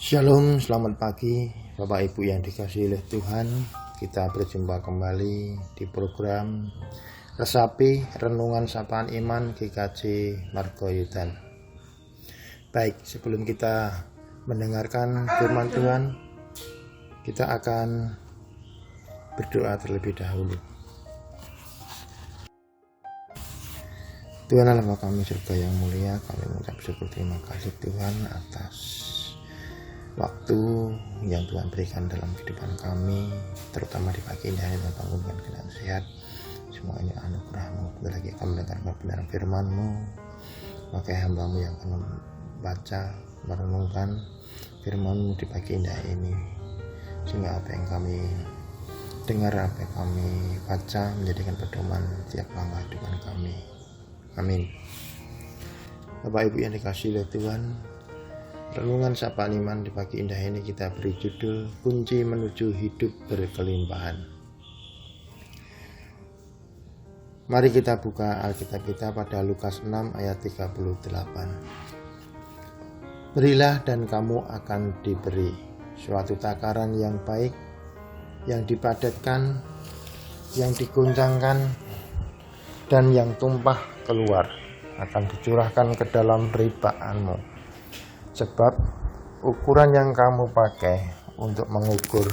Shalom, selamat pagi Bapak Ibu yang dikasihi oleh Tuhan. Kita berjumpa kembali di program Resapi Renungan Sapaan Iman GKJ Margoyudan. Baik, sebelum kita mendengarkan firman Tuhan, kita akan berdoa terlebih dahulu. Tuhan Allah kami surga yang mulia, kami mengucap syukur terima kasih Tuhan atas waktu yang Tuhan berikan dalam kehidupan kami, terutama di pagi ini yang membangunkan dengan sehat. Semua ini anugerah-Mu. Lagi akan mendengarkan kebenaran firman-Mu, maka hamba-Mu yang akan membaca, merenungkan firman-Mu di pagi indah ini, sehingga apa yang kami dengar, apa yang kami baca menjadikan pedoman tiap langkah kehidupan kami. Amin. Bapak Ibu yang dikasihi oleh Tuhan, Renungan Sapaan Iman di pagi indah ini kita beri judul Kunci Menuju Hidup Berkelimpahan. Mari kita buka Alkitab kita pada Lukas 6 ayat 38. Berilah dan kamu akan diberi, suatu takaran yang baik, yang dipadatkan, yang diguncangkan, dan yang tumpah keluar akan dicurahkan ke dalam ribaanmu. Sebab ukuran yang kamu pakai untuk mengukur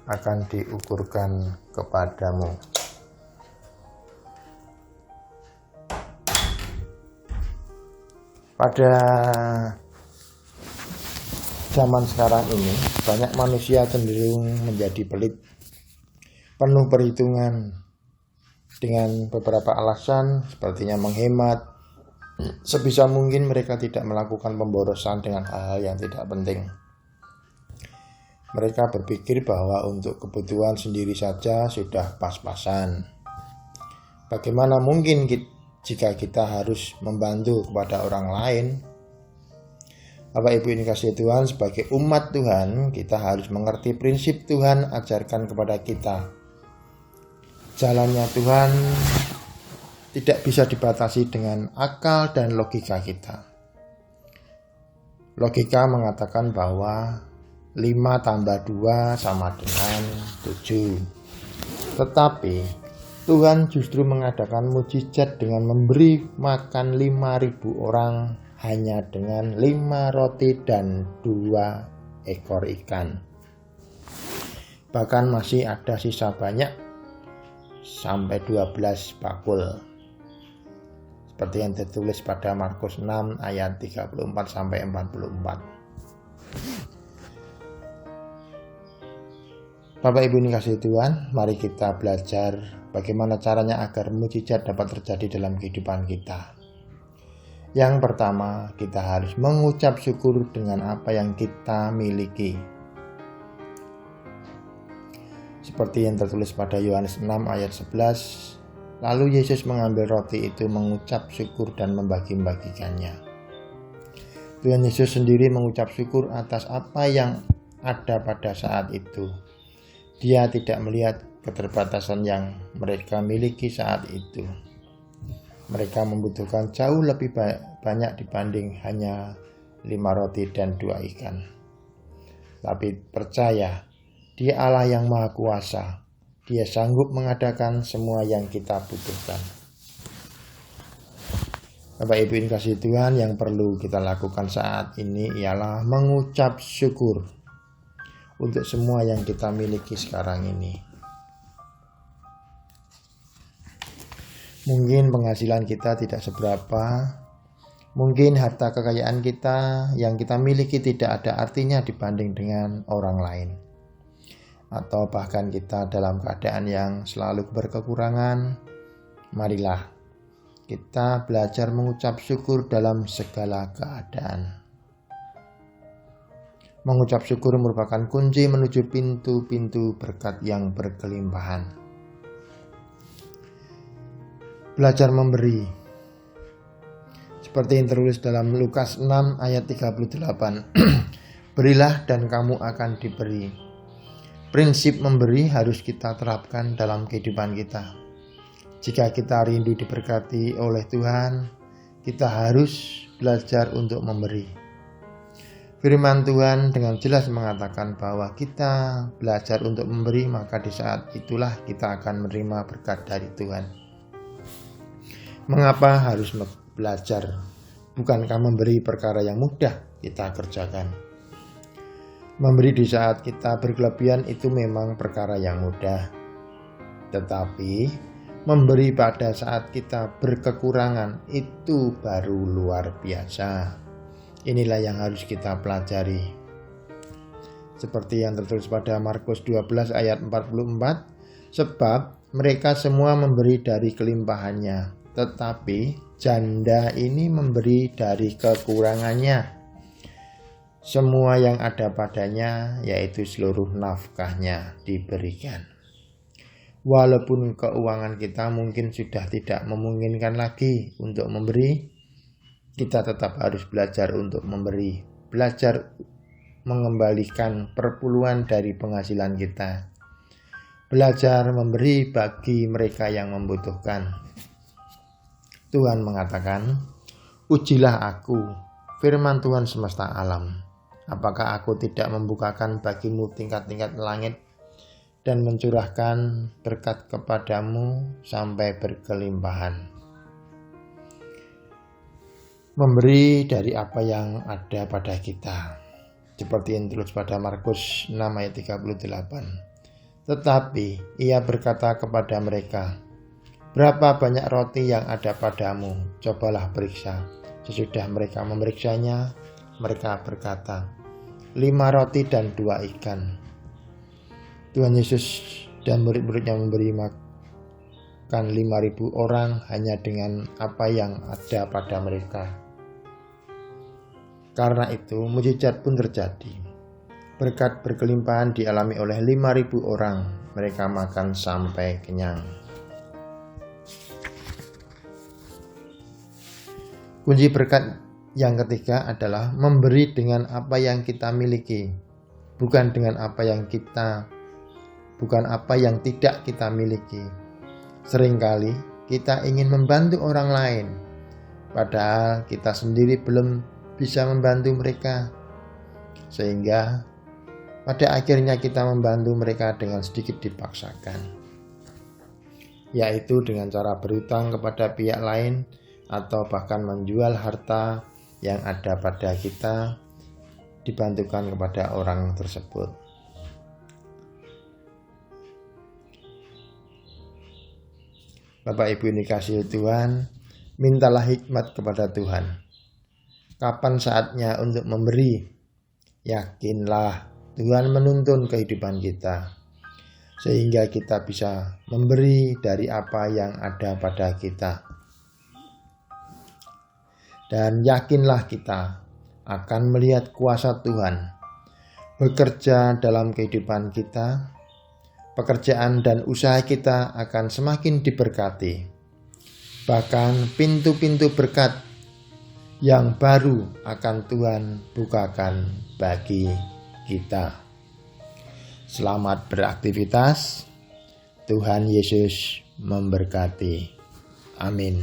akan diukurkan kepadamu. Pada zaman sekarang ini, banyak manusia cenderung menjadi pelit, penuh perhitungan, dengan beberapa alasan sepertinya menghemat. Sebisa mungkin mereka tidak melakukan pemborosan dengan hal-hal yang tidak penting. Mereka berpikir bahwa untuk kebutuhan sendiri saja sudah pas-pasan. Bagaimana mungkin jika kita harus membantu kepada orang lain? Bapak Ibu ini kasih Tuhan, sebagai umat Tuhan, kita harus mengerti prinsip Tuhan ajarkan kepada kita. Jalannya Tuhan tidak bisa dibatasi dengan akal dan logika kita. Logika mengatakan bahwa 5 tambah 2 sama dengan 7. Tetapi Tuhan justru mengadakan mukjizat dengan memberi makan 5.000 orang hanya dengan 5 roti dan 2 ekor ikan. Bahkan masih ada sisa banyak sampai 12 bakul. Seperti yang tertulis pada Markus 6 ayat 34 sampai 44. Bapak Ibu ini kasih Tuhan, mari kita belajar bagaimana caranya agar mukjizat dapat terjadi dalam kehidupan kita. Yang pertama, kita harus mengucap syukur dengan apa yang kita miliki. Seperti yang tertulis pada Yohanes 6 ayat 11, lalu Yesus mengambil roti itu, mengucap syukur dan membagi-bagikannya. Tuhan Yesus sendiri mengucap syukur atas apa yang ada pada saat itu. Dia tidak melihat keterbatasan yang mereka miliki saat itu. Mereka membutuhkan jauh lebih banyak dibanding hanya 5 roti dan 2 ikan. Tapi percaya, Dia Allah yang Maha Kuasa. Dia sanggup mengadakan semua yang kita butuhkan. Bapak Ibu yang kasih Tuhan, yang perlu kita lakukan saat ini ialah mengucap syukur untuk semua yang kita miliki sekarang ini. Mungkin penghasilan kita tidak seberapa, mungkin harta kekayaan kita yang kita miliki tidak ada artinya dibanding dengan orang lain. Atau bahkan kita dalam keadaan yang selalu berkekurangan. Marilah kita belajar mengucap syukur dalam segala keadaan. Mengucap syukur merupakan kunci menuju pintu-pintu berkat yang berkelimpahan. Belajar memberi. Seperti yang tertulis dalam Lukas 6 ayat 38. Berilah dan kamu akan diberi. Prinsip memberi harus kita terapkan dalam kehidupan kita. Jika kita rindu diberkati oleh Tuhan, kita harus belajar untuk memberi. Firman Tuhan dengan jelas mengatakan bahwa kita belajar untuk memberi, maka di saat itulah kita akan menerima berkat dari Tuhan. Mengapa harus belajar? Bukankah memberi perkara yang mudah kita kerjakan? Memberi di saat kita berkelebihan itu memang perkara yang mudah. Tetapi memberi pada saat kita berkekurangan itu baru luar biasa. Inilah yang harus kita pelajari. Seperti yang tertulis pada Markus 12 ayat 44, sebab mereka semua memberi dari kelimpahannya, tetapi janda ini memberi dari kekurangannya. Semua yang ada padanya, yaitu seluruh nafkahnya, diberikan. Walaupun keuangan kita mungkin sudah tidak memungkinkan lagi untuk memberi, kita tetap harus belajar untuk memberi, belajar mengembalikan perpuluhan dari penghasilan kita, belajar memberi bagi mereka yang membutuhkan. Tuhan mengatakan, ujilah aku, firman Tuhan semesta alam. Apakah aku tidak membukakan bagimu tingkat-tingkat langit dan mencurahkan berkat kepadamu sampai berkelimpahan? Memberi dari apa yang ada pada kita, seperti yang tertulis pada Markus 6 ayat 38. Tetapi ia berkata kepada mereka, berapa banyak roti yang ada padamu? Cobalah periksa. Sesudah mereka memeriksanya, mereka berkata, 5 roti dan 2 ikan. Tuhan Yesus dan murid-muridnya memberi makan 5.000 orang hanya dengan apa yang ada pada mereka. Karena itu mujizat pun terjadi. Berkat berkelimpahan dialami oleh 5.000 orang. Mereka makan sampai kenyang. Kunci berkat yang ketiga adalah memberi dengan apa yang kita miliki, bukan apa yang tidak kita miliki. Seringkali kita ingin membantu orang lain, padahal kita sendiri belum bisa membantu mereka, sehingga pada akhirnya kita membantu mereka dengan sedikit dipaksakan, yaitu dengan cara berutang kepada pihak lain atau bahkan menjual harta yang ada pada kita dibantukan kepada orang tersebut. Bapak Ibu dikasihi Tuhan, mintalah hikmat kepada Tuhan. Kapan saatnya untuk memberi? Yakinlah Tuhan menuntun kehidupan kita, sehingga kita bisa memberi dari apa yang ada pada kita. Dan yakinlah kita akan melihat kuasa Tuhan bekerja dalam kehidupan kita. Pekerjaan dan usaha kita akan semakin diberkati. Bahkan pintu-pintu berkat yang baru akan Tuhan bukakan bagi kita. Selamat beraktivitas. Tuhan Yesus memberkati. Amin.